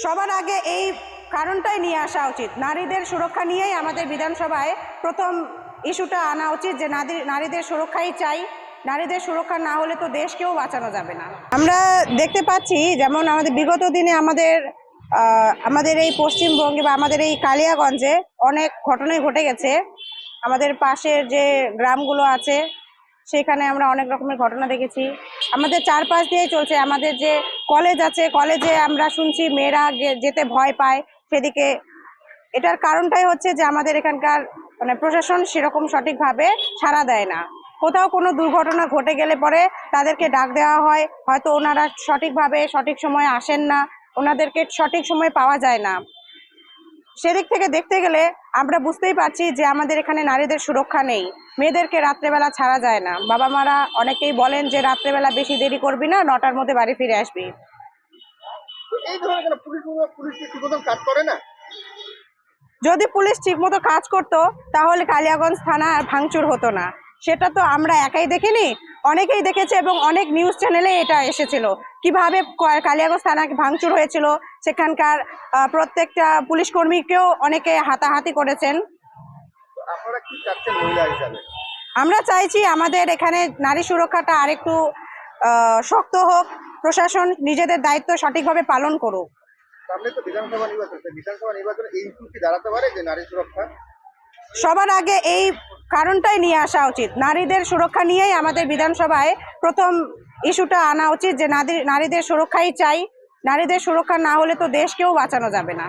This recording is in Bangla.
সবার আগে এই কারণটাই নিয়ে আসা উচিত, নারীদের সুরক্ষা নিয়েই আমাদের বিধানসভায় প্রথম ইস্যুটা আনা উচিত যে নারীদের সুরক্ষাই চাই। নারীদের সুরক্ষা না হলে তো দেশকেও বাঁচানো যাবে না। আমরা দেখতে পাচ্ছি যেমন আমাদের বিগত দিনে আমাদের এই পশ্চিমবঙ্গে বা আমাদের এই কালিয়াগঞ্জে অনেক ঘটনাই ঘটে গেছে। আমাদের পাশের যে গ্রামগুলো আছে সেখানে আমরা অনেক রকমের ঘটনা দেখেছি। আমাদের চারপাশ দিয়ে চলছে, আমাদের যে কলেজ আছে, কলেজে আমরা শুনছি মেয়েরা যেতে ভয় পায় সেদিকে। এটার কারণটাই হচ্ছে যে আমাদের এখানকার প্রশাসন সেরকম সঠিকভাবে সাড়া দেয় না। কোথাও কোনো দুর্ঘটনা ঘটে গেলে পরে তাদেরকে ডাক দেওয়া হয়, হয়তো ওনারা সঠিকভাবে সঠিক সময়ে আসেন না, ওনাদেরকে সঠিক সময় পাওয়া যায় না। সেদিক থেকে দেখতে গেলে আমরা বুঝতেই পারছি যে আমাদের এখানে নারীদের সুরক্ষা নেই। মেয়েদেরকে রাত্রেবেলা ছাড়া যায় না। বাবা মারা অনেকেই বলেন যে রাত্রেবেলা বেশি দেরি করবি না, 9টার মধ্যে বাড়ি ফিরে আসবি। এই ধরনের পুলিশ ঠিক মতন কাজ করে না। যদি পুলিশ ঠিকমতো কাজ করতো তাহলে কালিয়াগঞ্জ থানা আর ভাঙচুর হতো না। সেটা তো আমরা একাই দেখিনি, অনেকেই দেখেছে এবং অনেক নিউজ চ্যানেলে এটা এসেছিল কিভাবে কালিয়াগঞ্জ থানা ভাঙচুর হয়েছিল। সেখানকার প্রত্যেকটা পুলিশ কর্মীকেও অনেকে হাতাহাতি করেছেন। আপনারা কি চাচ্ছেন মহিলা হিসাবে? আমরা চাইছি আমাদের এখানে নারী সুরক্ষাটা আরেকটু শক্ত হোক, প্রশাসন নিজেদের দায়িত্ব সঠিকভাবে পালন করুক। সামনে তো বিধানসভা নির্বাচনে এই ইস্যু কি দাঁড়াতে পারে যে নারী সুরক্ষা? সবার আগে এই কারণটাই নিয়ে আসা উচিত, নারীদের সুরক্ষা নিয়েই আমাদের বিধানসভায় প্রথম ইস্যুটা আনা উচিত যে নারীদের সুরক্ষাই চাই। নারীদের সুরক্ষা না হলে তো দেশকেও বাঁচানো যাবে না।